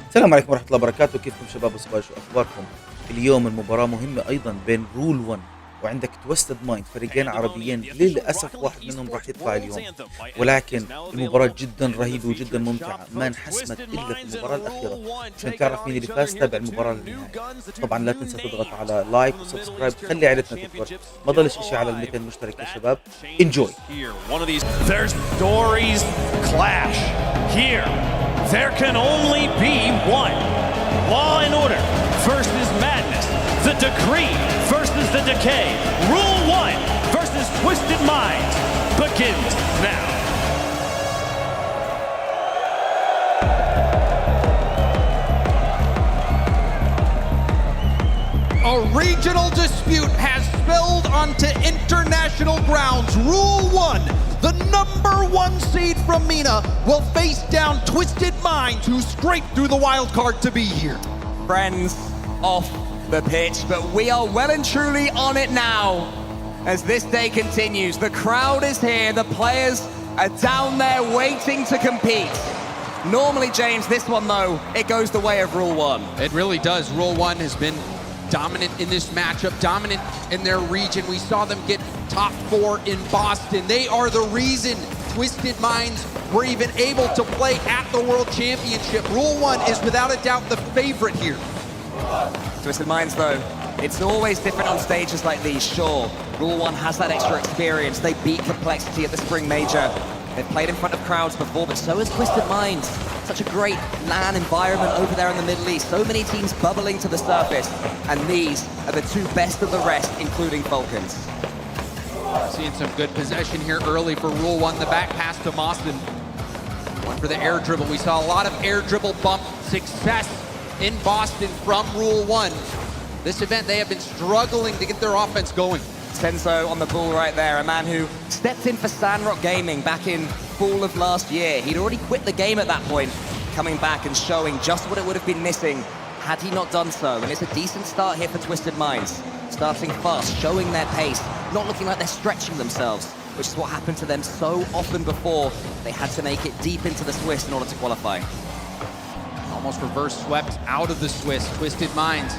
السلام عليكم ورحمة الله وبركاته. كيفكم شباب وصبايا؟ شو أخباركم؟ اليوم المباراة مهمة أيضا بين رول 1 وعندك تويستد مايند، فريقين عربيين. للاسف واحد منهم راح يطلع اليوم، ولكن المباراة جدا رهيبة وجدا ممتعة، ما انحسمت إلا في المباراة الأخيرة. عشان تعرف مين اللي فاز تابع المباراة للنهاية. طبعا لا تنسى تضغط على لايك وسبسكرايب، خلي عائلتنا تكبر. ما ضلش اشي على ال 200 مشترك يا شباب. انجوي. Their stories clash here. There can only be one. Law and order versus madness. The decree versus the decay. Rule 1 versus twisted minds begins now. A regional dispute has spilled onto international grounds. Rule 1, the #1 seed from MENA, will face down Twisted Minds, who scraped through the wild card to be here. Friends off the pitch, but we are well and truly on it now. As this day continues, the crowd is here, the players are down there waiting to compete. Normally, James, this one though, it goes the way of Rule 1. It really does. Rule 1 has been dominant in this matchup, dominant in their region. We saw them get top 4 in Boston. They are the reason Twisted Minds were even able to play at the World Championship. Rule 1 is without a doubt the favorite here. Twisted Minds though, it's always different on stages like these, sure. Rule 1 has that extra experience. They beat complexity at the Spring Major. They've played in front of crowds before, but so has Twisted Minds. Such a great LAN environment over there in the Middle East. So many teams bubbling to the surface. And these are the two best of the rest, including Falcons. Seeing some good possession here early for Rule 1. The back pass to Mawson. One for the air dribble. We saw a lot of air dribble bump success in Boston from Rule 1. This event, they have been struggling to get their offense going. Senzo on the ball right there, a man who stepped in for Sandrock Gaming back in fall of last year. He'd already quit the game at that point, coming back and showing just what it would have been missing had he not done so. And it's a decent start here for Twisted Minds. Starting fast, showing their pace, not looking like they're stretching themselves, which is what happened to them so often before. They had to make it deep into the Swiss in order to qualify. Almost reverse swept out of the Swiss. Twisted Minds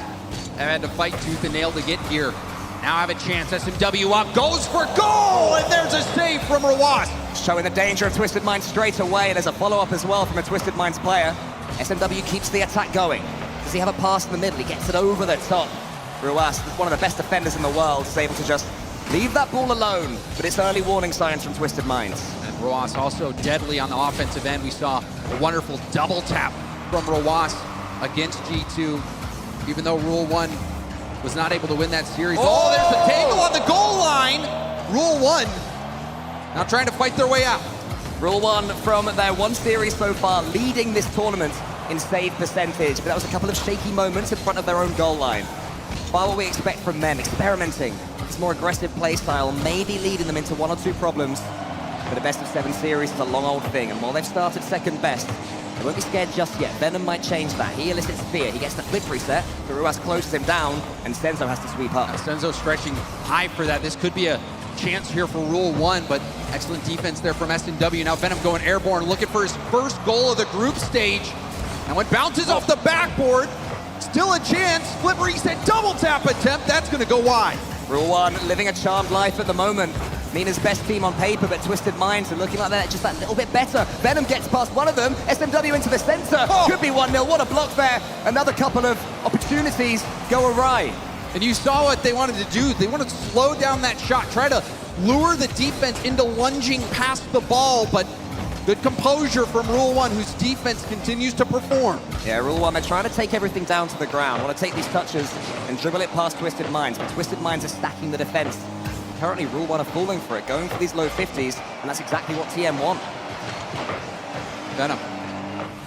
have had to fight tooth and nail to get here. Now have a chance. SMW up, goes for goal, and there's a save from Rawas. Showing the danger of Twisted Minds straight away. There's a follow-up as well from a Twisted Minds player. SMW keeps the attack going. Does he have a pass in the middle? He gets it over the top. Rawas, one of the best defenders in the world, is able to just leave that ball alone, but it's early warning signs from Twisted Minds. And Rawas also deadly on the offensive end. We saw a wonderful double tap from Rawas against G2, even though Rule 1 was not able to win that series. Oh, there's the tangle on the goal line. Rule 1 now trying to fight their way out. Rule 1 from their one series so far, leading this tournament in save percentage, but that was a couple of shaky moments in front of their own goal line. Far what we expect from them, experimenting, this more aggressive play style, maybe leading them into 1 or 2 problems. But a best of 7 series is a long old thing, and while they've started second best, they won't be scared just yet. Venom might change that. He elicits fear. He gets the flip reset. Ruas closes him down, and Senzo has to sweep up. Now, Senzo stretching high for that. This could be a chance here for Rule 1, but excellent defense there from SMW. Now Venom going airborne, looking for his first goal of the group stage. And when bounces off the backboard, still a chance. Flip reset, double tap attempt. That's going to go wide. Rule 1 living a charmed life at the moment. MENA's best team on paper, but Twisted Minds are looking like they're just that little bit better. Venom gets past one of them. SMW into the center. Could be 1-0. What a block there. Another couple of opportunities go awry. And you saw what they wanted to do. They wanted to slow down that shot, try to lure the defense into lunging past the ball, but good composure from Rule 1, whose defense continues to perform. Yeah, Rule 1, they're trying to take everything down to the ground. Want to take these touches and dribble it past Twisted Minds, but Twisted Minds are stacking the defense. Currently, Rule 1 are falling for it, going for these low 50s, and that's exactly what TM want. Venom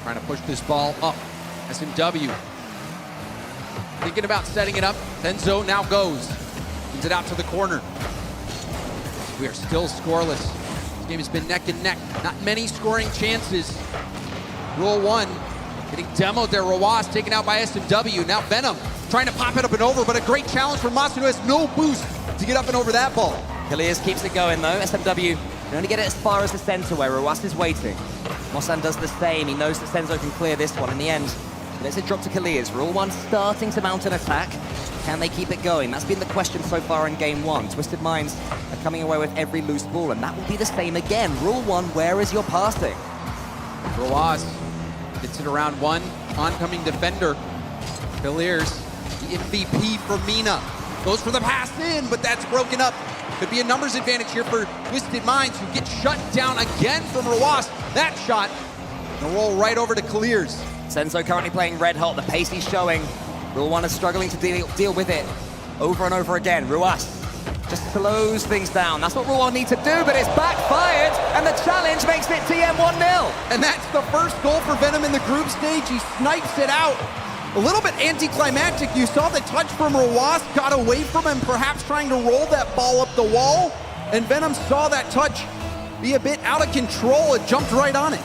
trying to push this ball up. SMW thinking about setting it up. Senzo now goes. Sends it out to the corner. We are still scoreless. This game has been neck and neck. Not many scoring chances. Rule 1 getting demoed there. Rawas taken out by SMW. Now Venom trying to pop it up and over, but a great challenge from Mawson, who has no boost to get up and over that ball. Kalias keeps it going though. SMW can only get it as far as the center where Rawas is waiting. Mawson does the same. He knows that Senzo can clear this one. In the end, There's a drop to Kalias. Rule 1 starting to mount an attack. Can they keep it going? That's been the question so far in game 1. Twisted Minds are coming away with every loose ball, and that will be the same again. Rule 1, where is your passing? Roaz gets it around 1. Oncoming defender. Kalias, the MVP for Mina. Goes for the pass in, but that's broken up. Could be a numbers advantage here for Twisted Minds, who get shut down again from Roaz. That shot, and a roll right over to Kalias. Senzo currently playing red hot. The pace he's showing. Rule 1 is struggling to deal with it over and over again. Ruas just slows things down. That's what Rule 1 need to do, but it's backfired, and the challenge makes it TM 1-0. And that's the first goal for Venom in the group stage. He snipes it out. A little bit anticlimactic. You saw the touch from Ruas, got away from him, perhaps trying to roll that ball up the wall. And Venom saw that touch be a bit out of control. It jumped right on it.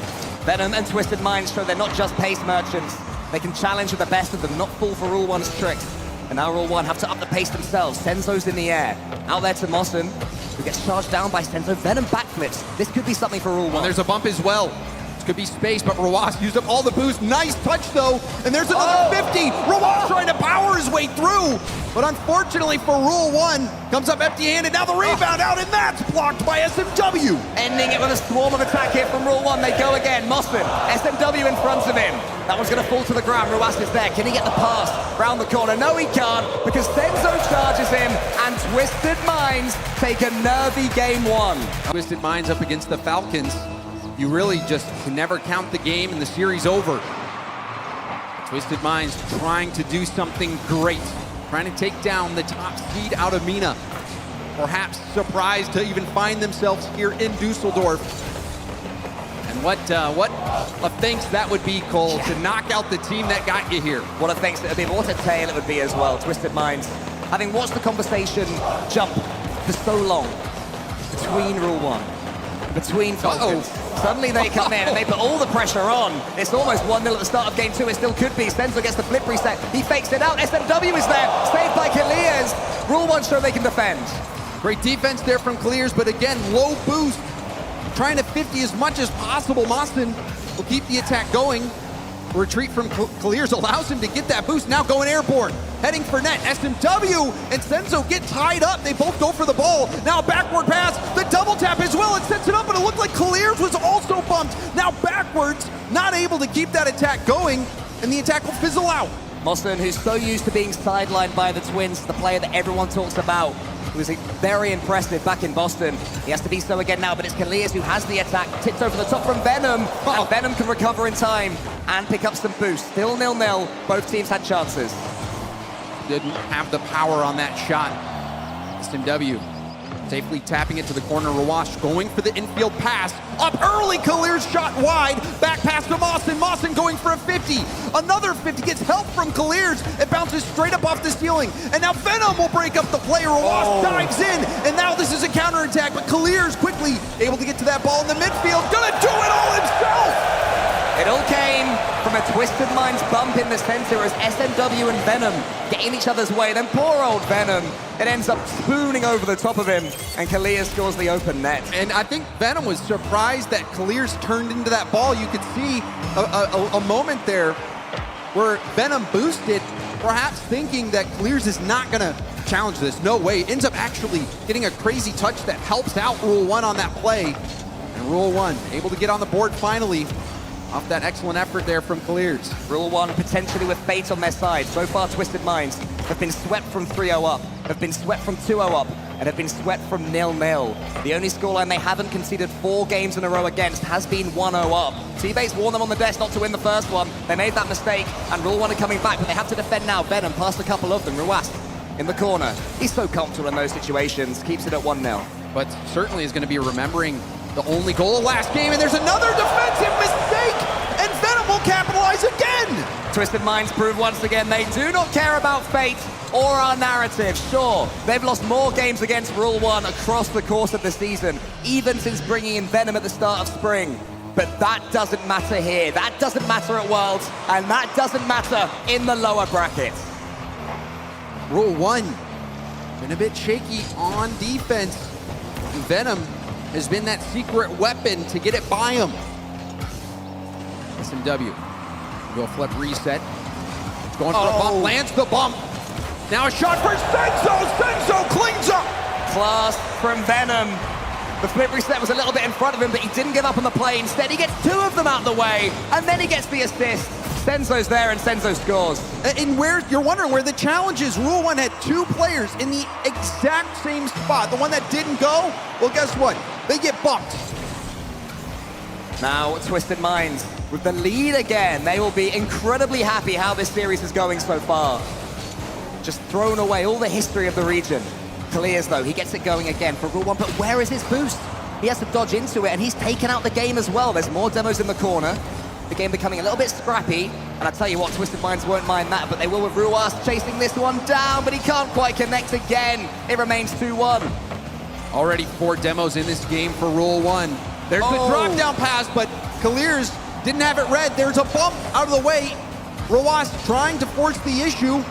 Venom and Twisted Minds show they're not just pace merchants. They can challenge with the best of them, not fall for Rule 1's tricks. And now Rule 1 have to up the pace themselves. Senzo's in the air. Out there to Mossen, who gets charged down by Senzo. Venom backflips. This could be something for Rule 1. Well, there's a bump as well. This could be space, but Ruas used up all the boost. Nice touch, though. And there's another 50. Ruas trying to power his way through. But unfortunately for Rule 1, comes up empty-handed. Now the rebound out, and that's blocked by SMW. Ending it with a swarm of attack here from Rule 1. They go again. Mossen, SMW in front of him. That one's going to fall to the ground. Ruas is there. Can he get the pass round the corner? No, he can't, because Senzo charges him, and Twisted Minds take a nervy game 1. Twisted Minds up against the Falcons. You really just can never count the game and the series over. Twisted Minds trying to do something great. Trying to take down the top seed out of Mina. Perhaps surprised to even find themselves here in Dusseldorf. And what a thanks that would be, Cole, to knock out the team that got you here. What a thanks it would be, but what a tale it would be as well. Twisted Minds, having watched the conversation jump for so long between Rule 1, between Falcons. Suddenly they come in and they put all the pressure on. It's almost 1-0 at the start of game 2. It still could be. Senzo gets the flip reset. He fakes it out. SMW is there. Saved by Kalias. Rule 1 show they can defend. Great defense there from Kalias, but again, low boost. Trying to 50 as much as possible. Mossen will keep the attack going. Retreat from Kalias allows him to get that boost. Now going airborne. Heading for net. SMW and Senzo get tied up. They both go for the ball. Now a backward pass. The double tap as well. It sets it up, but it looked like Kalias was also bumped. Now backwards. Not able to keep that attack going, and the attack will fizzle out. Mossen, who's so used to being sidelined by the Twins, the player that everyone talks about, who was very impressive back in Boston. He has to be so again now, but it's Kalias who has the attack. Tips over the top from Venom, and Venom can recover in time and pick up some boost. Still 0-0. Both teams had chances. Didn't have the power on that shot. SMW safely tapping it to the corner. Rawash going for the infield pass. Up early, Kalias shot wide. Back pass to Mossen. Mossen going for a 50. Another 50 gets help from Kalias. It bounces straight up off the ceiling. And now Venom will break up the play. Rawash dives in. And now this is a counterattack. But Kalias quickly able to get to that ball in the midfield. Gonna do it all himself. It all came from a Twisted Minds bump in the center as SMW and Venom get in each other's way. Then poor old Venom, it ends up spooning over the top of him, and Kalias scores the open net. And I think Venom was surprised that Kalias turned into that ball. You could see a moment there where Venom boosted, perhaps thinking that Kalias is not gonna challenge this. No way. Ends up actually getting a crazy touch that helps out Rule 1 on that play. And Rule 1 able to get on the board finally, off that excellent effort there from Kalias. Rule 1 potentially with fate on their side. So far, Twisted Minds have been swept from 3-0 up, have been swept from 2-0 up, and have been swept from 0-0. The only scoreline they haven't conceded 4 games in a row against has been 1-0 up. Teammates warned them on the desk not to win the first one. They made that mistake, and Rule 1 are coming back, but they have to defend now. Venom past a couple of them. Ruas in the corner. He's so comfortable in those situations. Keeps it at 1-0. But certainly is going to be remembering the only goal of last game, and there's another defensive mistake, and Venom will capitalize again! Twisted Minds prove once again they do not care about fate or our narrative. Sure, they've lost more games against Rule 1 across the course of the season, even since bringing in Venom at the start of spring. But that doesn't matter here, that doesn't matter at Worlds, and that doesn't matter in the lower brackets. Rule 1, been a bit shaky on defense. Venom has been that secret weapon to get it by him. SMW, go flip reset. Going for a bump, lands the bump. Now a shot for Senzo. Senzo cleans up. Class from Venom. The flip reset was a little bit in front of him, but he didn't give up on the play. Instead, he gets two of them out of the way, and then he gets the assist. Senzo's there, and Senzo scores. And where you're wondering where the challenge is. Rule 1 had 2 players in the exact same spot. The one that didn't go, well, guess what? They get bumped. Now, Twisted Minds with the lead again. They will be incredibly happy how this series is going so far. Just thrown away all the history of the region. Clears though, he gets it going again for Rule 1, but where is his boost? He has to dodge into it, and he's taken out the game as well. There's more demos in the corner. The game becoming a little bit scrappy, and I tell you what, Twisted Minds won't mind that, but they will with Ruas chasing this one down, but he can't quite connect again. It remains 2-1. Already 4 demos in this game for Rule 1. There's the drop down pass, but Clears didn't have it read. There's a bump out of the way. Ruas trying to force the issue,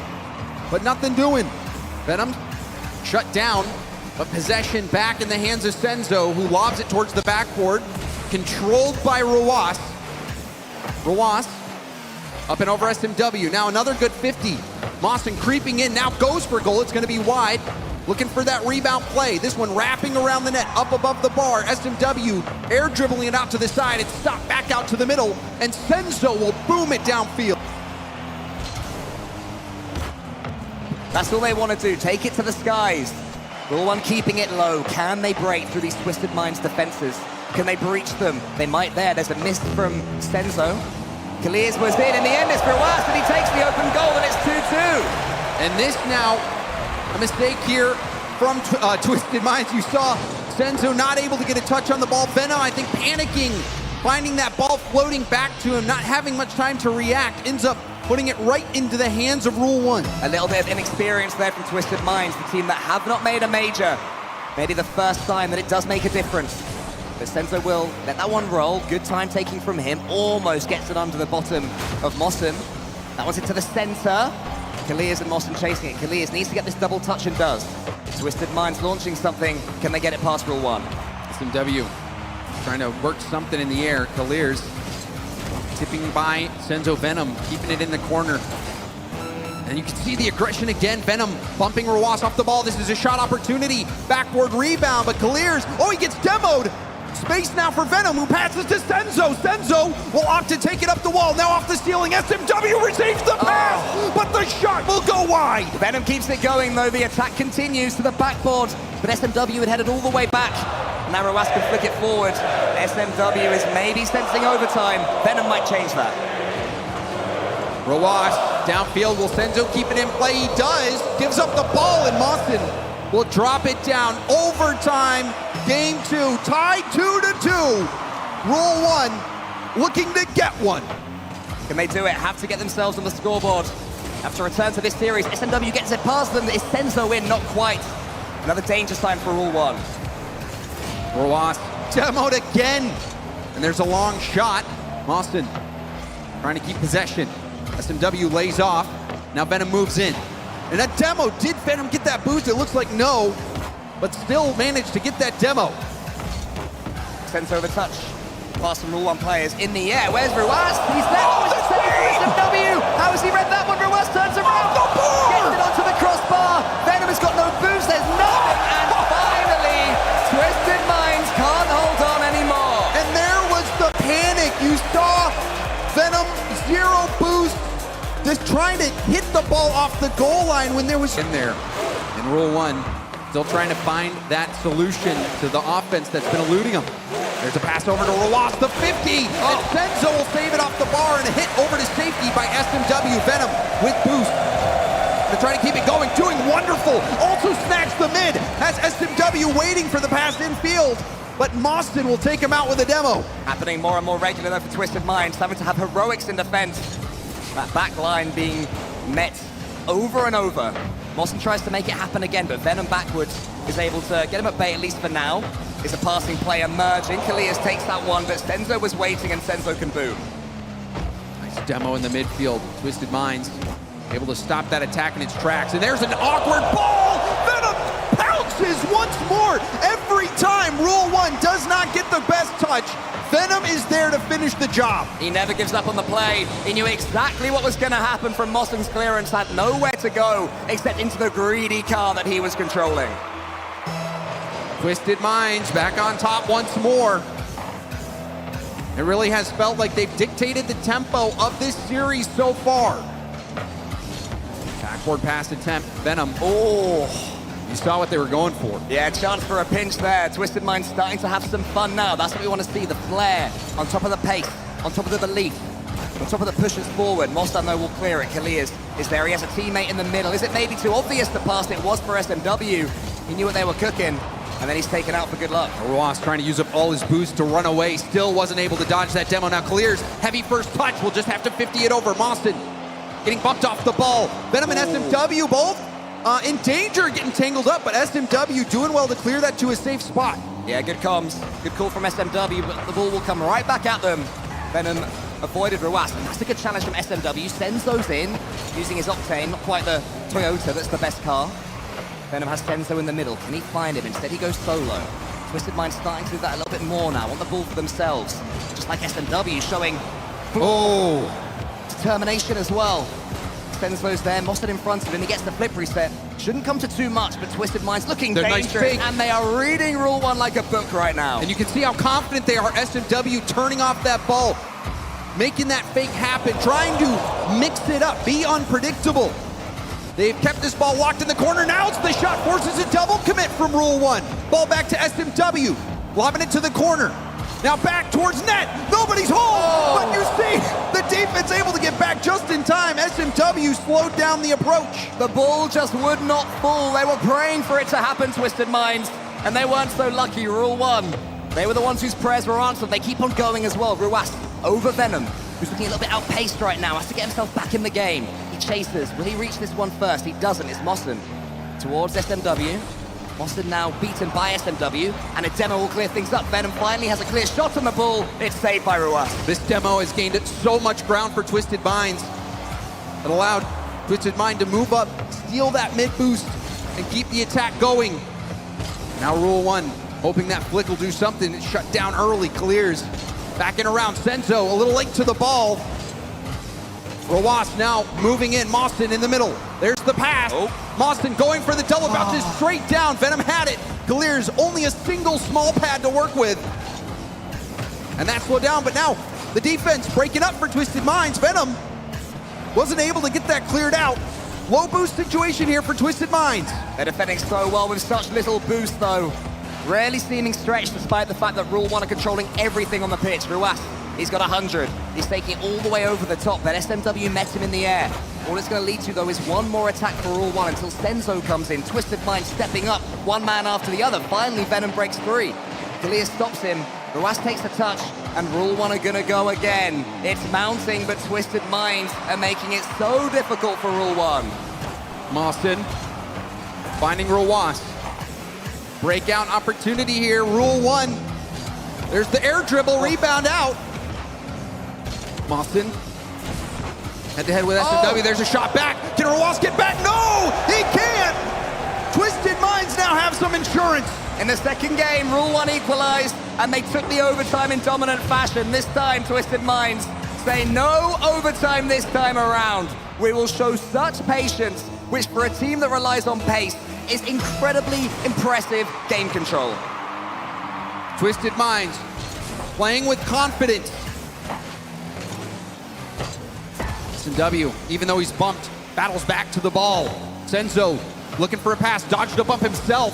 but nothing doing. Venom shut down, but possession back in the hands of Senzo, who lobs it towards the backboard, controlled by Ruas. Ruas up and over SMW. Now another good 50. Mawson creeping in, now goes for goal. It's going to be wide. Looking for that rebound play. This one wrapping around the net, up above the bar. SMW air dribbling it out to the side. It's stopped back out to the middle, and Senzo will boom it downfield. That's all they want to do, take it to the skies. Rule 1 keeping it low. Can they break through these Twisted Minds defenses? Can they breach them? They might there. There's a miss from Senzo. Clears was in the end, it's Ruas, and he takes the open goal, and it's 2-2. And this now, a mistake here from Twisted Minds. You saw Senzo not able to get a touch on the ball. Venom, I think, panicking, finding that ball floating back to him, not having much time to react, ends up putting it right into the hands of Rule 1. A little bit of inexperience there from Twisted Minds, the team that have not made a major. Maybe the first time that it does make a difference. But Senzo will let that one roll. Good time taking from him. Almost gets it under the bottom of Mawson. That one's into the center. Clears and Mawson chasing it. Clears needs to get this double touch and does. Twisted Minds launching something. Can they get it past Rule 1? SMW trying to work something in the air. Clears tipping by Senzo Venom, keeping it in the corner. And you can see the aggression again. Venom bumping Ruas off the ball. This is a shot opportunity. Backboard rebound, but Clears, oh, he gets demoed. Space now for Venom, who passes to Senzo. Senzo will opt to take it up the wall. Now off the ceiling, SMW receives the pass, but the shot will go wide. Venom keeps it going, though. The attack continues to the backboard, but SMW had headed all the way back. Now Ruas can flick it forward. SMW is maybe sensing overtime. Venom might change that. Ruas downfield. Will Senzo keep it in play? He does. Gives up the ball, and Mawson will drop it down. Overtime, game 2, tied 2-2. Rule 1 looking to get one. Can they do it? Have to get themselves on the scoreboard. Have to return to this series. SMW gets it past them. Is Senzo in? Not quite. Another danger sign for Rule 1. Ruas demoed again. And there's a long shot. Mawson trying to keep possession. SMW lays off. Now Venom moves in. And that demo, did Venom get that boost? It looks like no, but still managed to get that demo. Senzo over touch. Pass from Rule 1 players in the air. Where's Ruas? He's there. Oh, it's SMW. How has he read that one? Ruas turns around. Gets it onto the crossbar. Venom has got no boost. There's nothing. And finally, Twisted Minds can't hold on anymore. And there was the panic. You saw Venom, 0 boost, just trying to hit the ball off the goal line when there was... In there, in Rule 1, still trying to find that solution to the offense that's been eluding them. There's a pass over to Ruas, the 50, and Senzo will save it off the bar, and a hit over to safety by SMW. Venom with boost. They're trying to keep it going, doing wonderful. Also snacks the mid, has SMW waiting for the pass infield, but Mawson will take him out with a demo. Happening more and more regular though for Twisted Minds, having to have heroics in defense. That back line being met over and over. Mawson tries to make it happen again, but Venom backwards is able to get him at bay, at least for now. It's a passing play emerging. Clears takes that one, but Senzo was waiting, and Senzo can boom. Nice demo in the midfield. Twisted Minds able to stop that attack in its tracks. And there's an awkward ball! Venom pounces once more. Every time Rule 1 does not get the best touch, Venom is there to finish the job. He never gives up on the play. He knew exactly what was going to happen from Mossen's clearance, had nowhere to go except into the greedy car that he was controlling. Twisted Minds back on top once more. It really has felt like they've dictated the tempo of this series so far. Backward pass attempt, Venom. Oh, you saw what they were going for. Yeah, chance for a pinch there. Twisted Mind starting to have some fun now. That's what we want to see, the flair, on top of the pace, on top of the belief, on top of the pushes forward. Mostan, though, will clear it. Kalias is there. He has a teammate in the middle. Is it maybe too obvious the pass it was for SMW? He knew what they were cooking, and then he's taken out for good luck. Roas trying to use up all his boost to run away. Still wasn't able to dodge that demo. Now clears. Heavy first touch. We'll just have to 50 it over. Mostan getting bumped off the ball. Venom and SMW both in danger, getting tangled up, but SMW doing well to clear that to a safe spot. Yeah, good comms. Good call from SMW, but the ball will come right back at them. Venom avoided Roas, and that's a good challenge from SMW. Sends those in, using his Octane, not quite the Toyota that's the best car. Venom has Senzo in the middle. Can he find him? Instead, he goes solo. Twisted Mind starting to do that a little bit more now. Want the ball for themselves. Just like SMW showing determination as well. Senzo's there. Mostan in front of him. He gets the flip reset. Shouldn't come to too much, but Twisted Mind's looking dangerous. Nice, and they are reading Rule 1 like a book right now. And you can see how confident they are. SMW turning off that ball, making that fake happen, trying to mix it up, be unpredictable. They've kept this ball locked in the corner. Now it's the shot, forces a double commit from Rule 1. Ball back to SMW, lobbing it to the corner. Now back towards net. Nobody's home, but you see the defense able to get back just in time. SMW slowed down the approach. The ball just would not fall. They were praying for it to happen, Twisted Minds, and they weren't so lucky. Rule 1. They were the ones whose prayers were answered. They keep on going as well. Ruas over Venom, who's looking a little bit outpaced right now, has to get himself back in the game. He chases. Will he reach this one first? He doesn't. It's Mostan towards SMW. Mostan now beaten by SMW, and a demo will clear things up. Venom finally has a clear shot on the ball. It's saved by Ruas. This demo has gained so much ground for Twisted Minds. It allowed Twisted Mind to move up, steal that mid boost, and keep the attack going. Now Rule 1, hoping that flick will do something. It's shut down early, clears. Backing around, Senzo, a little late to the ball. Ruas now moving in, Mostan in the middle. There's the pass. Mostan going for the double, bounces straight down. Venom had it. Clears only a single small pad to work with. And that slowed down, but now the defense breaking up for Twisted Minds. Venom wasn't able to get that cleared out. Low boost situation here for Twisted Minds. They're defending so well with such little boost though. Rarely seeming stretched despite the fact that Rule 1 are controlling everything on the pitch. Ruas, he's got 100. He's taking it all the way over the top, but SMW met him in the air. All it's going to lead to, though, is one more attack for Rule 1 until Senzo comes in. Twisted Mind stepping up, one man after the other. Finally, Venom breaks free. Kalia stops him. Ruas takes a touch, and Rule 1 are going to go again. It's mounting, but Twisted Minds are making it so difficult for Rule 1. Mostan finding Ruas. Breakout opportunity here, Rule 1. There's the air dribble, rebound out. Mostan head-to-head with SMW. There's a shot back. Can Ruas get back? No, he can't. Twisted Minds now have some insurance. In the second game, Rule 1 equalized, and they took the overtime in dominant fashion. This time, Twisted Minds say no overtime this time around. We will show such patience, which for a team that relies on pace is incredibly impressive game control. Twisted Minds playing with confidence. SMW, even though he's bumped, battles back to the ball. Senzo looking for a pass, dodged a bump himself.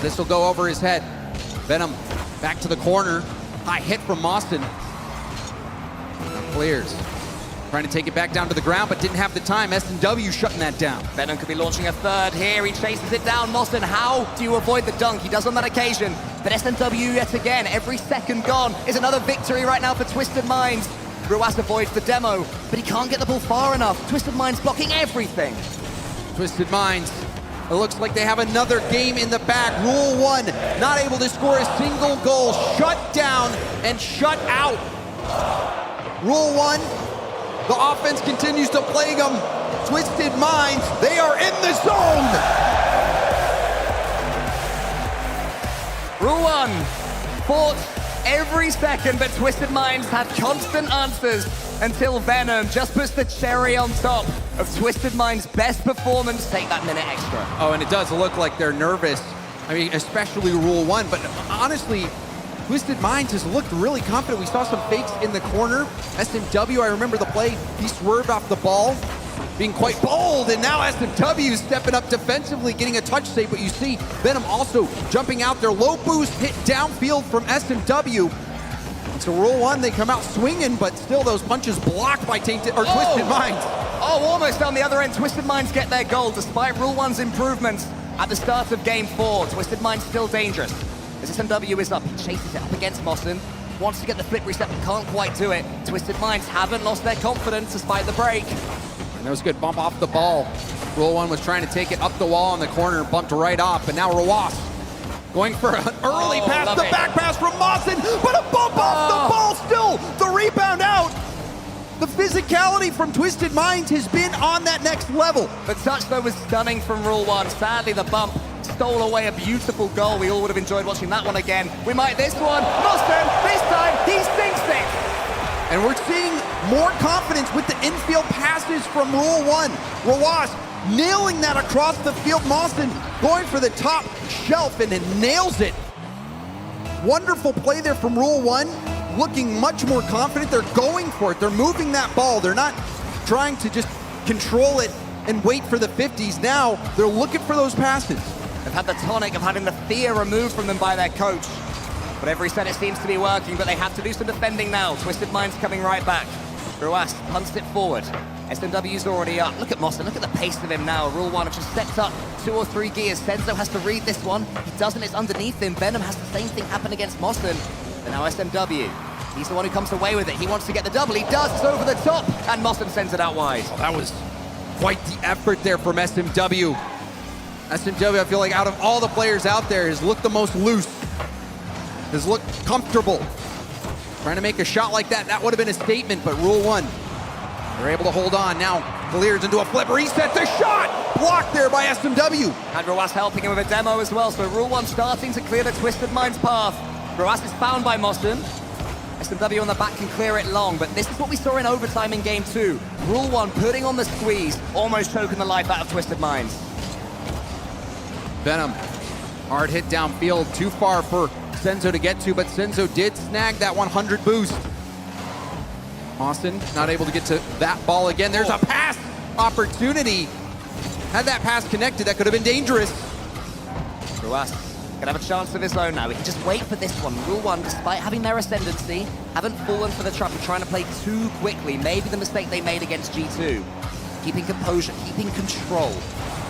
This will go over his head. Venom back to the corner. High hit from Mostan. Clears. Trying to take it back down to the ground, but didn't have the time. SMW shutting that down. Venom could be launching a third here. He chases it down. Mostan, how do you avoid the dunk? He does on that occasion. But SMW yet again, every second gone is another victory right now for Twisted Minds. Ruas avoids the demo, but he can't get the ball far enough. Twisted Minds blocking everything. Twisted Minds, it looks like they have another game in the bag. Rule 1, not able to score a single goal. Shut down and shut out. Rule 1, the offense continues to plague them. Twisted Minds, they are in the zone. Rule 1 fought every second, but Twisted Minds have constant answers until Venom just puts the cherry on top of Twisted Minds' best performance. Take that minute extra. Oh, and it does look like they're nervous. I mean, especially Rule 1, but honestly, Twisted Minds has looked really confident. We saw some fakes in the corner. SMW, I remember the play, he swerved off the ball, being quite bold, and now SMW is stepping up defensively, getting a touch save, but you see Venom also jumping out there. Low boost hit downfield from SMW. And so Rule 1, they come out swinging, but still those punches blocked by Twisted Minds. Oh, almost on the other end. Twisted Minds get their goal despite Rule 1's improvements at the start of Game 4. Twisted Minds still dangerous. As SMW is up, he chases it up against Mossen. Wants to get the flip reset, but can't quite do it. Twisted Minds haven't lost their confidence despite the break. And that was a good bump off the ball. Rule 1 was trying to take it up the wall in the corner, bumped right off, but now Rawas going for an early pass, the back pass from Mossen, but a bump off the ball still, the rebound out. The physicality from Twisted Minds has been on that next level. The touch, though, was stunning from Rule 1. Sadly, the bump stole away a beautiful goal. We all would have enjoyed watching that one again. We might this one. Mossen, this time, he sinks it. And we're seeing more confidence with the infield passes from Rule 1. Rawas nailing that across the field. Mossen going for the top shelf and it nails it. Wonderful play there from Rule 1. Looking much more confident. They're going for it. They're moving that ball. They're not trying to just control it and wait for the 50s. Now they're looking for those passes. They've had the tonic of having the fear removed from them by their coach. But every set it seems to be working, but they have to do some defending now. Twisted Minds coming right back. Ruas punts it forward. SMW's already up. Look at Mossen, look at the pace of him now. Rule 1 have just stepped up 2 or 3 gears. Senzo has to read this one. He doesn't, it's underneath him. Venom has the same thing happen against Mossen. And now SMW, he's the one who comes away with it. He wants to get the double, he does, it's over the top. And Mossen sends it out wide. Oh, that was quite the effort there from SMW. SMW, I feel like out of all the players out there, has looked the most loose. Has looked comfortable. Trying to make a shot like that, that would have been a statement, but Rule 1, they're able to hold on. Now, clears into a flip, resets the shot! Blocked there by SMW. And Ruas helping him with a demo as well, so Rule 1 starting to clear the Twisted Minds path. Ruas is found by Mossen. SMW on the back can clear it long, but this is what we saw in overtime in Game 2. Rule 1 putting on the squeeze, almost choking the life out of Twisted Minds. Venom, hard hit downfield, too far for Senzo to get to, but Senzo did snag that 100 boost. Mossen not able to get to that ball again. There's a pass opportunity. Had that pass connected, that could have been dangerous. Ruas gonna have a chance of his own now. We can just wait for this one. Rule 1, despite having their ascendancy, haven't fallen for the trap of trying to play too quickly. Maybe the mistake they made against G2. Keeping composure, keeping control.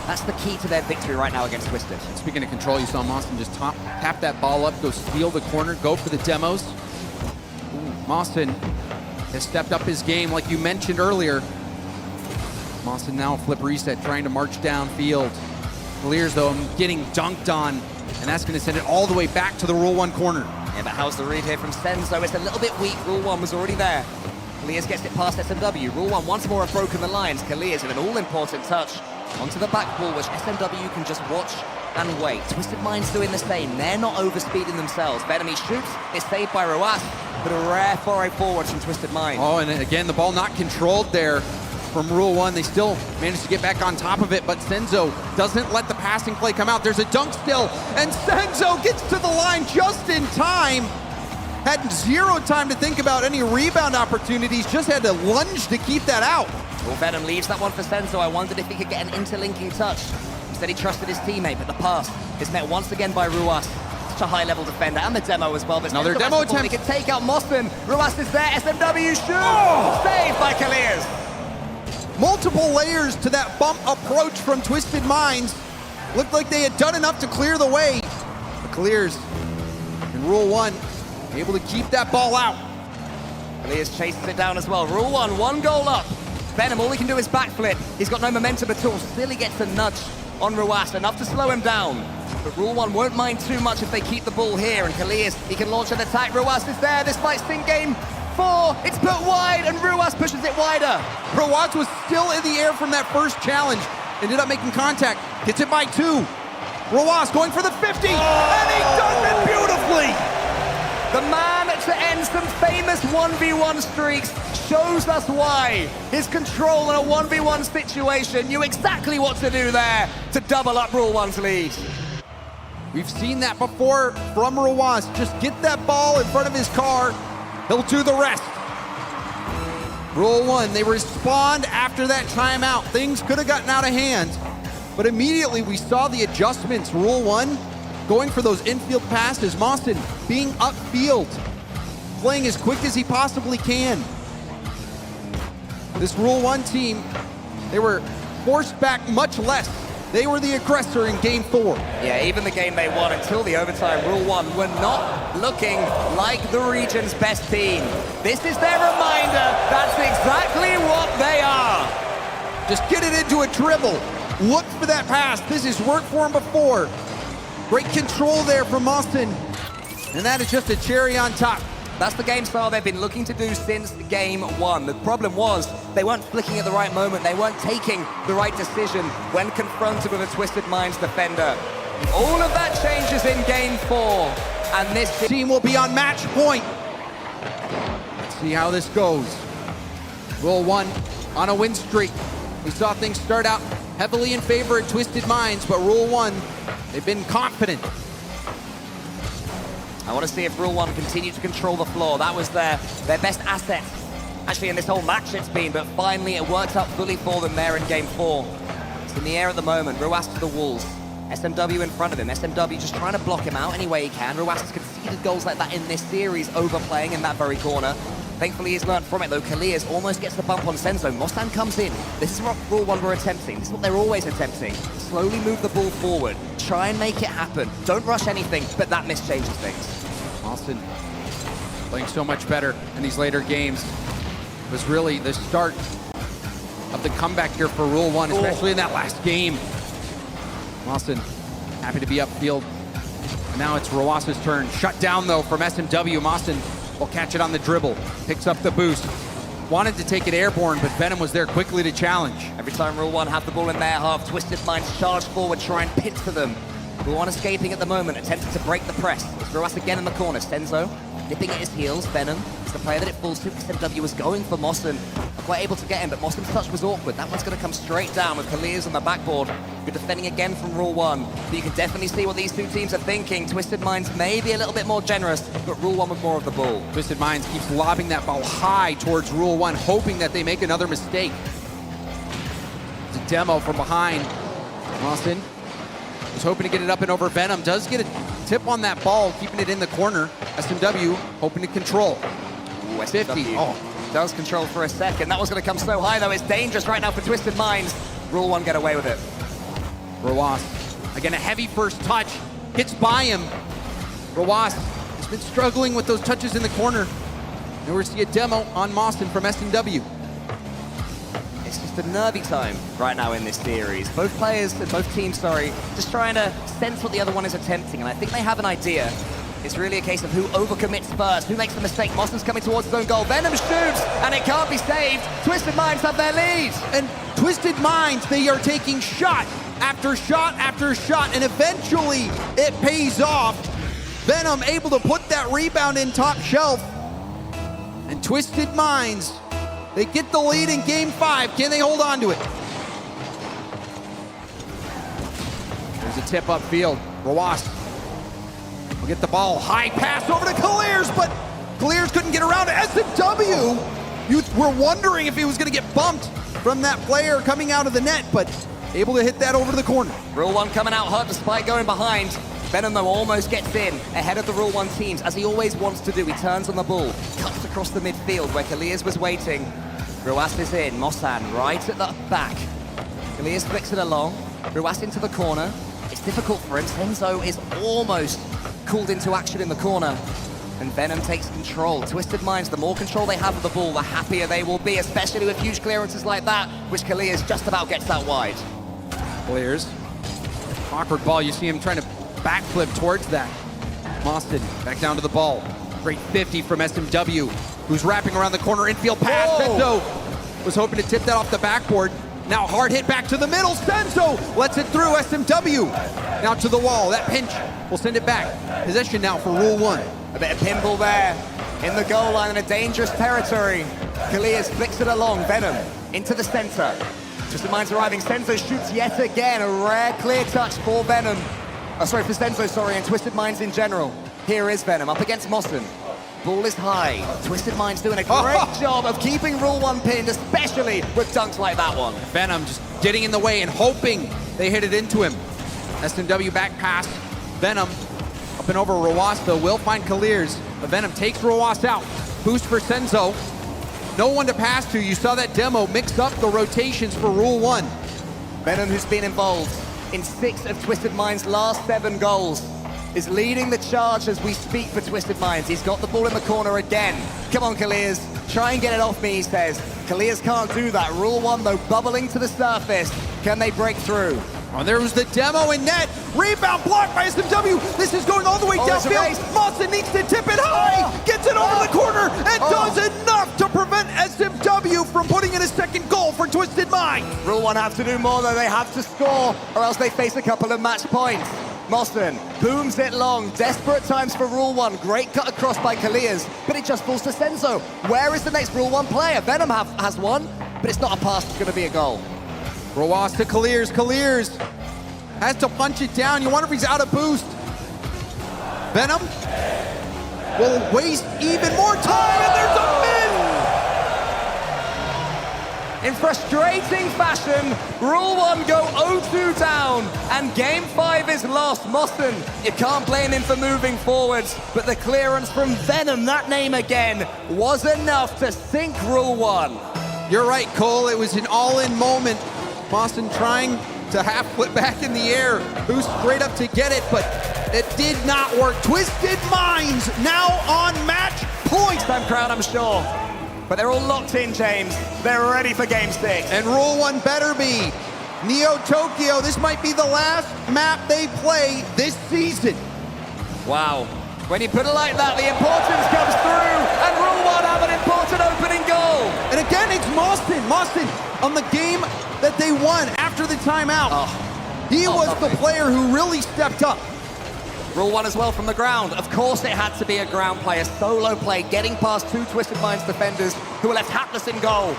That's the key to their victory right now against Twisted. Speaking of control, you saw Mossen just tap that ball up, go steal the corner, go for the demos. Mossen has stepped up his game like you mentioned earlier. Mossen now flip reset, trying to march downfield. Clears though, getting dunked on, and that's going to send it all the way back to the Rule 1 corner. Yeah, but how's the read here from Senzo? It's a little bit weak. Rule 1 was already there. Kalias gets it past SMW. Rule 1 once more have broken the lines. Kalias with an all-important touch onto the back wall, which SMW can just watch and wait. Twisted Minds doing the same. They're not overspeeding themselves. Venom shoots. It's saved by Ruas, but a rare foray forward from Twisted Minds. Oh, and again, the ball not controlled there from Rule 1. They still managed to get back on top of it, but Senzo doesn't let the passing play come out. There's a dunk still, and Senzo gets to the line just in time. Had zero time to think about any rebound opportunities, just had to lunge to keep that out. Well, Venom leaves that one for Senzo. I wondered if he could get an interlinking touch. Instead, he trusted his temmate, but the pass is met once again by Ruas. Such a high-level defender, and the demo as well. But another demo attempt. He can take out Mossen. Ruas is there. SMW shoot. Oh! Saved by Kalias. Multiple layers to that bump approach from Twisted Minds. Looked like they had done enough to clear the way. The clears in Rule 1, able to keep that ball out. Kalias chases it down as well. Rule 1, 1 goal up. Venom, all he can do is backflip. He's got no momentum at all. Still he gets a nudge on Ruas, enough to slow him down. But Rule 1 won't mind too much if they keep the ball here. And Kalias, he can launch an attack. Ruas is there. This might sting Game 4. It's put wide, and Ruas pushes it wider. Ruas was still in the air from that first challenge. Ended up making contact. Gets it by 2. Ruas going for the 50, and he does it beautifully. The man and some famous 1v1 streaks shows us why his control in a 1v1 situation knew exactly what to do there to double up Rule 1's lead. We've seen that before from Roas. Just get that ball in front of his car, he'll do the rest. Rule 1, they respond after that timeout. Things could have gotten out of hand, but immediately we saw the adjustments. Rule 1, going for those infield passes. Mawson being upfield, playing as quick as he possibly can. This Rule 1 team, they were forced back much less. They were the aggressor in Game 4. Yeah, even the game they won until the overtime, Rule 1 were not looking like the region's best team. This is their reminder, that's exactly what they are. Just get it into a dribble. Look for that pass. This has worked for him before. Great control there from Austin. And that is just a cherry on top. That's the game style they've been looking to do since Game 1. The problem was they weren't flicking at the right moment. They weren't taking the right decision when confronted with a Twisted Minds defender. All of that changes in Game 4. And this team will be on match point. Let's see how this goes. Rule 1 on a win streak. We saw things start out heavily in favor of Twisted Minds, but Rule 1, they've been confident. I want to see if Rule 1 continue to control the floor. That was their best asset, actually, in this whole match it's been, but finally it worked out fully for them there in Game 4. It's in the air at the moment. Ruas to the walls. SMW in front of him. SMW just trying to block him out any way he can. Ruas has conceded goals like that in this series, overplaying in that very corner. Thankfully, he's learned from it, though. Kalias almost gets the bump on Senzo. Mostan comes in. This is what Rule 1 were attempting. This is what they're always attempting. Slowly move the ball forward. Try and make it happen. Don't rush anything, but that miss changes things. Austin playing so much better in these later games. It was really the start of the comeback here for Rule 1, especially in that last game. Austin happy to be upfield. Now it's Roas's turn. Shut down, though, from SMW. Austin will catch it on the dribble. Picks up the boost. Wanted to take it airborne, but Venom was there quickly to challenge. Every time Rule 1 have the ball in their half, Twisted Minds charge forward, try and pincer them. Rule 1 escaping at the moment, attempting to break the press. It's Ruas again in the corner. Senzo nipping at his heels. Venom is the player that it falls to. SMW was going for Moston. Not quite able to get him, but Moston's touch was awkward. That one's going to come straight down with Kalias on the backboard. You're defending again from Rule 1. But you can definitely see what these two teams are thinking. Twisted Minds may be a little bit more generous, but Rule 1 with more of the ball. Twisted Minds keeps lobbing that ball high towards Rule 1, hoping that they make another mistake. It's a demo from behind. Austin was hoping to get it up and over. Venom does get a tip on that ball, keeping it in the corner. SMW hoping to control. Ooh, 50. Oh, does control for a second. That was going to come so high, though. It's dangerous right now for Twisted Minds. Rule 1 get away with it. Roas, again, a heavy first touch. Gets by him. Roas has been struggling with those touches in the corner. And we're see a demo on Mawson from SMW. It's just a nervy time right now in this series. Both players, both teams, just trying to sense what the other one is attempting, and I think they have an idea. It's really a case of who overcommits first, who makes the mistake. Mawson's coming towards his own goal. Venom shoots, and it can't be saved. Twisted Minds have their lead. And Twisted Minds, they are taking shot after shot after shot, and eventually it pays off. Venom able to put that rebound in top shelf. And Twisted Minds, they get the lead in Game 5. Can they hold on to it? There's a tip upfield. Roas will get the ball. High pass over to Kalias, but Kalias couldn't get around it. SMW, you were wondering if he was going to get bumped from that player coming out of the net, but able to hit that over to the corner. Rule 1 coming out hot despite going behind. Venom, though, almost gets in ahead of the Rule 1 teams, as he always wants to do. He turns on the ball, cuts across the midfield where Kalias was waiting. Ruas is in, Mostan right at the back. Kalias flicks it along, Ruas into the corner. It's difficult for him. Senzo is almost called into action in the corner. And Venom takes control. Twisted Minds, the more control they have of the ball, the happier they will be, especially with huge clearances like that, which Kalias just about gets that wide. Clears. Awkward ball. You see him trying to backflip towards that. Mawson back down to the ball. Great 50 from SMW, who's wrapping around the corner. Infield pass. Senzo was hoping to tip that off the backboard. Now hard hit back to the middle. Senzo lets it through. SMW now to the wall. That pinch will send it back. Possession now for Rule 1. A bit of pinball there. in the goal line in a dangerous territory. Kalias flicks it along, Venom into the center. Twisted Mind's arriving, Senzo shoots yet again, a rare clear touch for Venom. Oh, sorry, for Senzo, sorry, and Twisted Minds in general. Here is Venom up against Moston. Ball is high. Twisted Mind's doing a great job of keeping Rule 1 pinned, especially with dunks like that one. Venom just getting in the way and hoping they hit it into him. SMW back pass. Venom up and over Roas, though, will find Kaliers. But Venom takes Roas out. Boost for Senzo. No one to pass to. You saw that demo mix up the rotations for Rule 1. Venom, who's been involved in 6 of Twisted Mind's last 7 goals, is leading the charge as we speak for Twisted Minds. He's got the ball in the corner again. Come on, Kaliers. Try and get it off me, he says. Kaliers can't do that. Rule 1, though, bubbling to the surface. Can they break through? Oh, there was the demo in net. Rebound blocked by SMW. This is going all the way there's a race. downfield. Mawson needs to tip it high. Gets it over the corner and does enough to prevent SMW from putting in a second goal for Twisted Mind. Rule 1 have to do more, though. They have to score, or else they face a couple of match points. Moston booms it long. Desperate times for Rule 1. Great cut across by Kaliers, but it just falls to Senzo. Where is the next Rule 1 player? Venom has one, but it's not a pass. It's going to be a goal. Roas to Kaliers. Kaliers has to punch it down. You wonder if he's out of boost. Venom will waste even more time, and there's a min! In frustrating fashion, Rule 1 go 0-2 down, and Game 5 is lost. Moston, you can't blame him for moving forwards, but the clearance from Venom, that name again, was enough to sink Rule 1. You're right, Cole. It was an all-in moment. Boston trying to half flip back in the air, boost straight up to get it, but it did not work. Twisted Minds now on match point. Time crowd, I'm sure. But they're all locked in, James. They're ready for Game 6. And Rule 1 better be. Neo Tokyo, this might be the last map they play this season. Wow. When you put it like that, the importance comes through, and Rule 1 have an important opening goal. And again, it's Moston. Moston on the game that they won after the timeout. He was lovely. the player who really stepped up. Rule 1 as well from the ground. Of course it had to be a ground play, a solo play, getting past 2 Twisted Minds defenders who were left hapless in goal.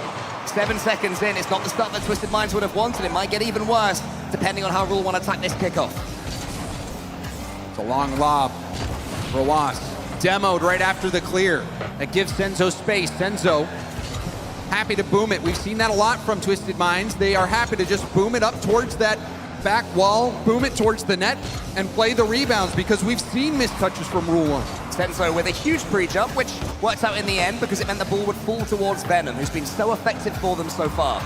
7 seconds in, it's not the start that Twisted Minds would have wanted. It might get even worse, depending on how Rule 1 attack this kickoff. It's a long lob. Roas demoed right after the clear. That gives Senzo space. Senzo happy to boom it. We've seen that a lot from Twisted Minds. They are happy to just boom it up towards that back wall, boom it towards the net, and play the rebounds, because we've seen missed touches from Rule 1. Senzo with a huge pre-jump, which worked out in the end because it meant the ball would fall towards Venom, who's been so effective for them so far.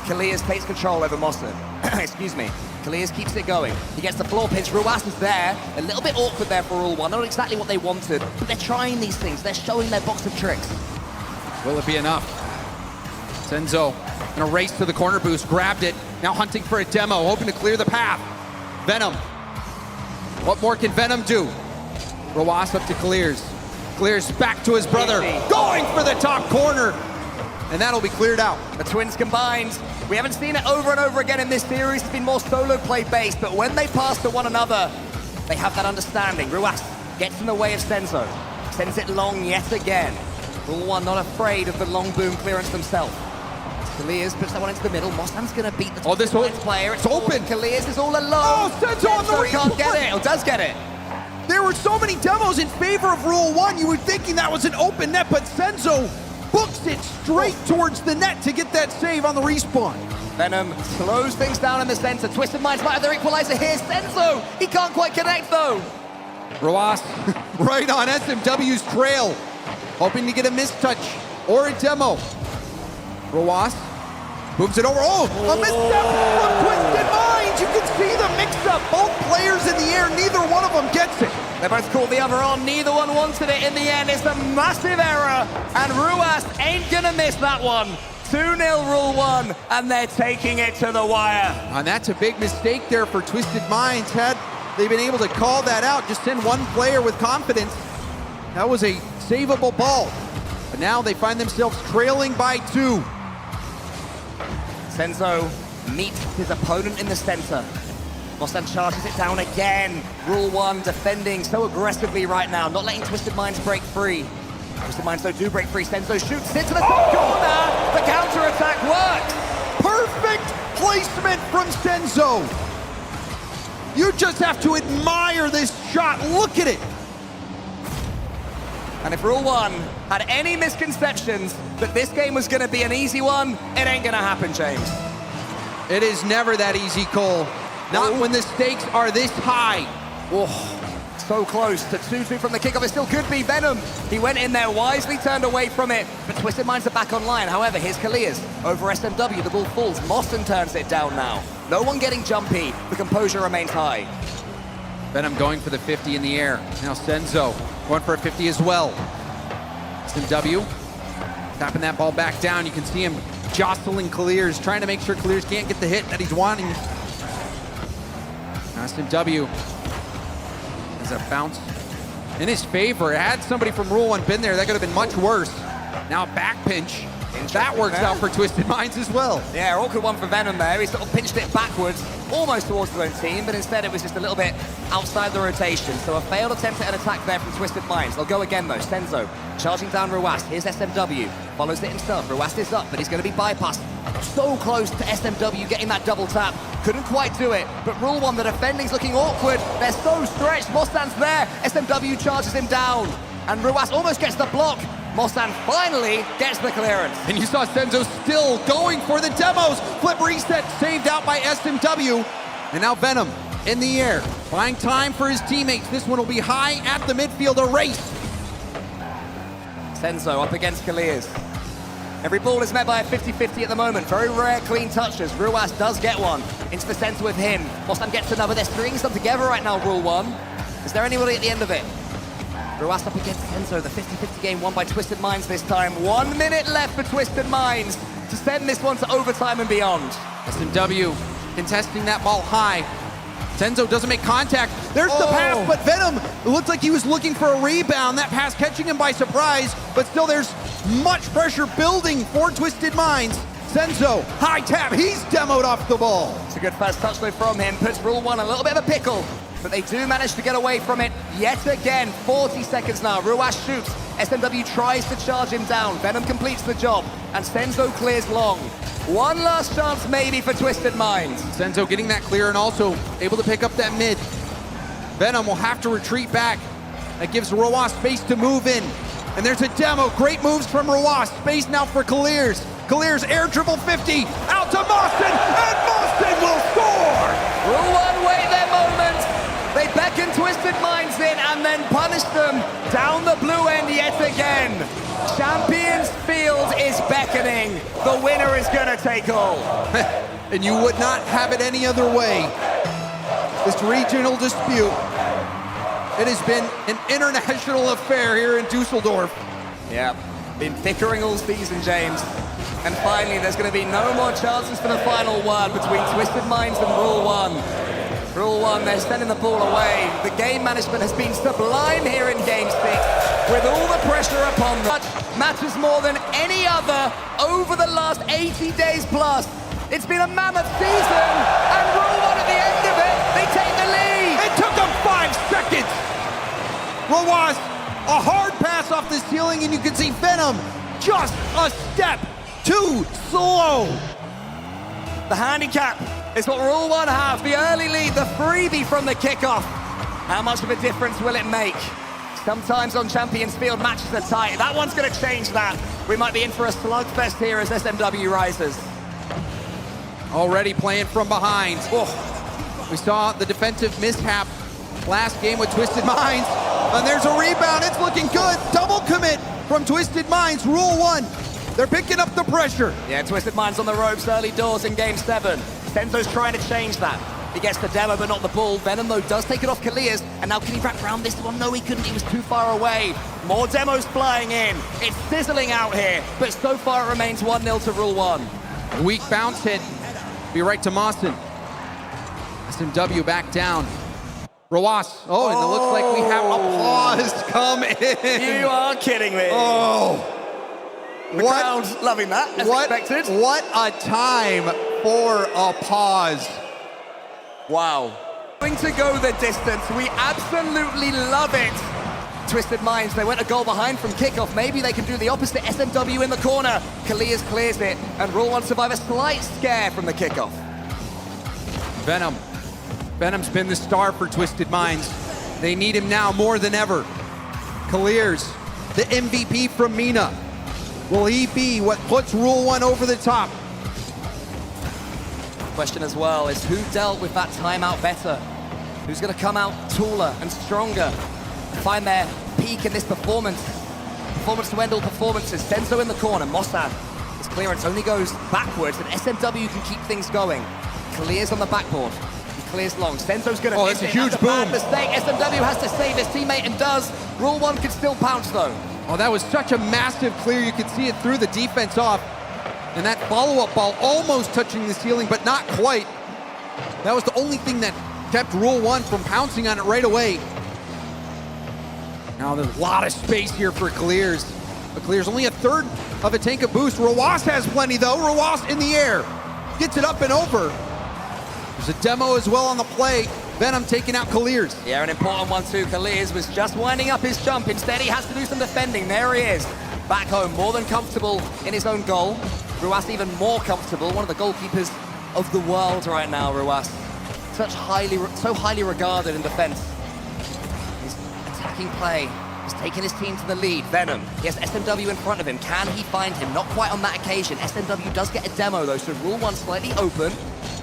Kaliers takes control over Moston. Excuse me. Kaliers keeps it going. He gets the floor pinch. Ruas is there. A little bit awkward there for Rule 1. Not exactly what they wanted, but they're trying these things. They're showing their box of tricks. Will it be enough? Senzo in a race to the corner boost, grabbed it. Now hunting for a demo, hoping to clear the path. Venom. What more can Venom do? Roas up to Kaliers. Kaliers back to his brother. Going for the top corner. And that'll be cleared out. The Twins combined. We haven't seen it over and over again in this series. It's been more solo play based, but when they pass to one another, they have that understanding. Ruas gets in the way of Senzo. Sends it long yet again. Rule 1 not afraid of the long boom clearance themselves. Kaliers puts that one into the middle. Mostam's going to beat the this player. It's open. Kaliers is all alone. Oh, Senzo on the can't get it, or does get it. There were so many demos in favor of Rule 1, you were thinking that was an open net, but Senzo books it straight towards the net to get that save on the respawn. Venom slows things down in the center. Twisted Minds might have their equalizer here. Senzo, he can't quite connect though. Roas right on SMW's trail, hoping to get a mistouch or a demo. Roas moves it over. Oh, A misstep from Twisted Minds. You can see the mix-up. Both players in the air, neither one of them gets it. They both called the other on. Neither one wanted it in the end. It's a massive error, and Ruas ain't gonna miss that one. 2-0 Rule 1, and they're taking it to the wire. And that's a big mistake there for Twisted Minds. Had they been able to call that out, just send one player with confidence, that was a savable ball. But now they find themselves trailing by 2. Senzo meets his opponent in the center. Mostan charges it down again. Rule 1 defending so aggressively right now, not letting Twisted Minds break free. Twisted Minds though do break free. Senzo shoots into the top corner. The counter-attack works. Perfect placement from Senzo. You just have to admire this shot. Look at it. And if Rule 1 had any misconceptions that this game was going to be an easy one, it ain't going to happen, James. It is never that easy, Cole. Not when the stakes are this high. Oh, so close to 2-2 from the kickoff. It still could be Venom. He went in there, wisely turned away from it, but Twisted Minds are back online. However, here's Kalias over SMW. The ball falls. Moston turns it down now. No one getting jumpy. The composure remains high. Venom going for the 50 in the air. Now Senzo going for a 50 as well. SMW tapping that ball back down. You can see him jostling Clears, trying to make sure Clears can't get the hit that he's wanting. Now SMW has a bounce in his favor. Had somebody from Rule 1 been there, that could have been much worse. Now back pinch. That works out for Twisted Minds as well. Yeah, awkward one for Venom there. He sort of pinched it backwards, almost towards his own team, but instead it was just a little bit outside the rotation. So a failed attempt at an attack there from Twisted Minds. They'll go again though. Senzo charging down Ruas. Here's SMW. Follows it himself. Ruas is up, but he's going to be bypassed. So close to SMW getting that double tap. Couldn't quite do it, but Rule 1, the defending's looking awkward. They're so stretched. Mostan's there. SMW charges him down, and Ruas almost gets the block. Mostan finally gets the clearance. And you saw Senzo still going for the demos. Flip reset saved out by SMW. And now Venom in the air, buying time for his teammates. This one will be high at the midfield, a race. Senzo up against Kalias. Every ball is met by a 50-50 at the moment. Very rare clean touches. Ruas does get one. Into the center with him. Mostan gets another. They're stringing them together right now, Rule 1. Is there anybody at the end of it? Ruas up against Senzo, the 50-50 game won by Twisted Minds this time. 1 minute left for Twisted Minds to send this one to overtime and beyond. SMW contesting that ball high. Senzo doesn't make contact. There's the pass, but Venom, it looked like he was looking for a rebound. That pass catching him by surprise, but still there's much pressure building for Twisted Minds. Senzo, high tap, he's demoed off the ball. It's a good first touch though from him, puts Rule 1 a little bit of a pickle, but they do manage to get away from it yet again. 40 seconds now, Ruas shoots, SMW tries to charge him down, Venom completes the job, and Senzo clears long. One last chance maybe for Twisted Minds. Senzo getting that clear and also able to pick up that mid. Venom will have to retreat back. That gives Ruas space to move in. And there's a demo, great moves from Ruas. Space now for Clears. Clears air dribble 50, out to Moston, and Moston will score! Rule 1 wait their moment. They beckon Twisted Minds in and then punish them down the blue end yet again. Champions Field is beckoning. The winner is gonna take all. And you would not have it any other way. This regional dispute, it has been an international affair here in Dusseldorf. Yeah, been bickering all season, James. And finally, there's going to be no more chances for the final word between Twisted Minds and Rule 1. Rule 1, they're sending the ball away. The game management has been sublime here in Game 6, with all the pressure upon them. Matters more than any other over the last 80 days plus. It's been a mammoth season, and Rule 1 at the end of it, they take the lead. It took them 5 seconds. Ruas, a hard pass off the ceiling, and you can see Venom just a step too slow. The handicap is what Rule 1 have. The early lead, the freebie from the kickoff. How much of a difference will it make? Sometimes on Champions Field, matches are tight. That one's going to change that. We might be in for a slugfest here as SMW rises. Already playing from behind. Oh, we saw the defensive mishap last game with Twisted Minds. And there's a rebound. It's looking good. Double commit from Twisted Minds. Rule 1. They're picking up the pressure. Yeah, Twisted Minds on the ropes early doors in Game 7. Senzo's trying to change that. He gets the demo, but not the ball. Venom, though, does take it off Kalias. And now can he wrap around this one? No, he couldn't. He was too far away. More demos flying in. It's sizzling out here. But so far, it remains 1-0 to Rule 1. Weak bounce hit. Be right to Moston. SMW back down. Ruas. Oh, and it looks like we have applause come in. You are kidding me. Oh. The crowd's loving that, as expected. What a time for a pause. Wow. Going to go the distance. We absolutely love it. Twisted Minds. They went a goal behind from kickoff. Maybe they can do the opposite. SMW in the corner. Kalias clears it, and Rule 1 survive a slight scare from the kickoff. Venom. Venom's been the star for Twisted Minds. They need him now more than ever. Kalias, the MVP from MENA. Will he be what puts Rule 1 over the top? Question as well is who dealt with that timeout better? Who's going to come out taller and stronger, find their peak in this performance? Performance to end all performances. Senzo in the corner. Mossad. His clearance only goes backwards, and SMW can keep things going. Clears on the backboard. He clears long. Senzo's going to Oh, miss that's a it. huge That's a bad boom. mistake. SMW has to save his teammate and does. Rule 1 can still pounce though. Oh, that was such a massive clear. You could see it through the defense off. And that follow-up ball almost touching the ceiling, but not quite. That was the only thing that kept Rule 1 from pouncing on it right away. Now there's a lot of space here for Clears. But Clears only a third of a tank of boost. Rawas has plenty though. Rawas in the air. Gets it up and over. There's a demo as well on the play. Venom taking out Clears. Yeah, an important one too. Kalias was just winding up his jump. Instead, he has to do some defending. There he is. Back home, more than comfortable in his own goal. Ruas even more comfortable. One of the goalkeepers of the world right now, Ruas. So highly regarded in defense. His attacking play is taking his team to the lead. Venom, he has SMW in front of him. Can he find him? Not quite on that occasion. SMW does get a demo though, so Rule 1 slightly open.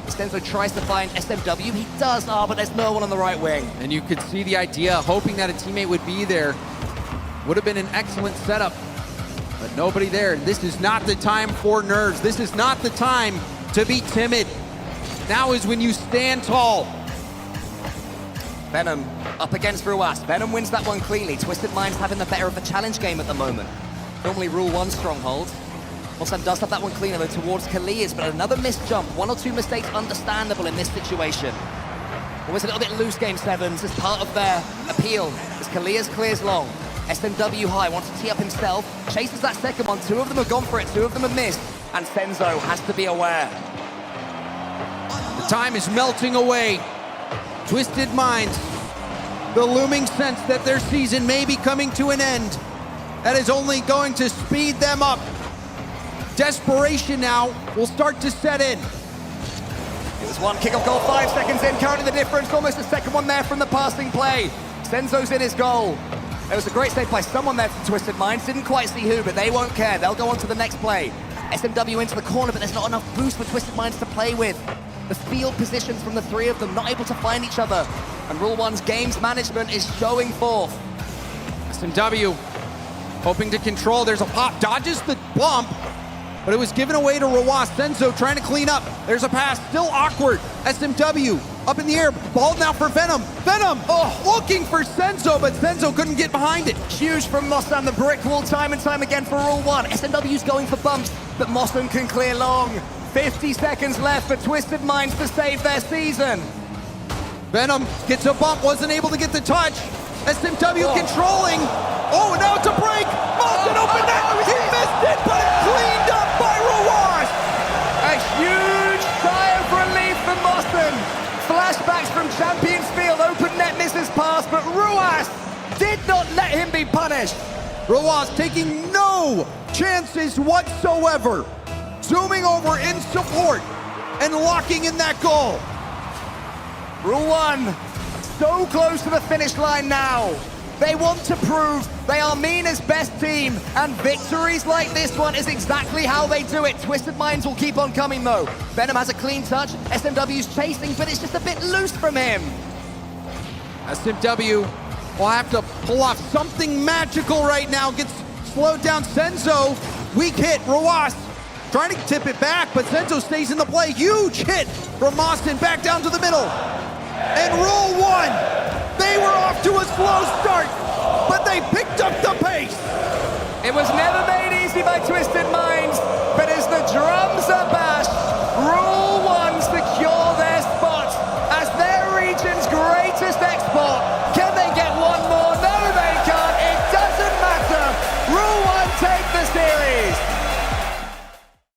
Senzo tries to find SMW. He does, but there's no one on the right wing. And you could see the idea, hoping that a teammate would be there. Would have been an excellent setup, but nobody there. This is not the time for nerves. This is not the time to be timid. Now is when you stand tall. Venom up against Ruas. Venom wins that one cleanly. Twisted Minds having the better of the challenge game at the moment. Normally Rule 1 stronghold. Mossad does have that one cleaner though towards Kalias, but another missed jump. 1 or 2 mistakes understandable in this situation. Always a little bit loose game sevens as part of their appeal as Kalias clears long. SMW high, wants to tee up himself, chases that second one. 2 of them have gone for it, 2 of them have missed, and Senzo has to be aware. The time is melting away. Twisted Minds, the looming sense that their season may be coming to an end. That is only going to speed them up. Desperation now will start to set in. It was one kickoff goal, 5 seconds in, currently the difference, almost a second one there from the passing play. Senzo's in his goal. There was a great save by someone there from Twisted Minds, didn't quite see who, but they won't care. They'll go on to the next play. SMW into the corner, but there's not enough boost for Twisted Minds to play with. The field positions from the 3 of them, not able to find each other. And Rule 1's games management is showing forth. SMW hoping to control. There's a pop, dodges the bump, but it was given away to Rawas. Senzo trying to clean up. There's a pass, still awkward. SMW up in the air, ball now for Venom. Venom, looking for Senzo, but Senzo couldn't get behind it. Huge from Mossad, the brick wall time and time again for Rule 1. SMW's going for bumps, but Mossad can clear long. 50 seconds left for Twisted Minds to save their season. Venom gets a bump, wasn't able to get the touch. SMW controlling. Oh, now it's a break. Mossad opened that. He missed it, but it's cleaned up by Rawas. A huge sigh of relief for Mossad. Flashbacks from Champions Field. Open net misses pass, but Ruas did not let him be punished. Rawas taking no chances whatsoever. Zooming over in support and locking in that goal. Rule 1, so close to the finish line now. They want to prove they are MENA's best team, and victories like this one is exactly how they do it. Twisted Minds will keep on coming though. Venom has a clean touch, SMW's chasing, but it's just a bit loose from him. SMW will have to pull off something magical right now. Gets slowed down. Senzo, weak hit. Rawas trying to tip it back, but Senzo stays in the play. Huge hit from Mostyn back down to the middle. And Rule 1, they were off to a slow start, but they picked up the pace. It was never made easy by Twisted Minds.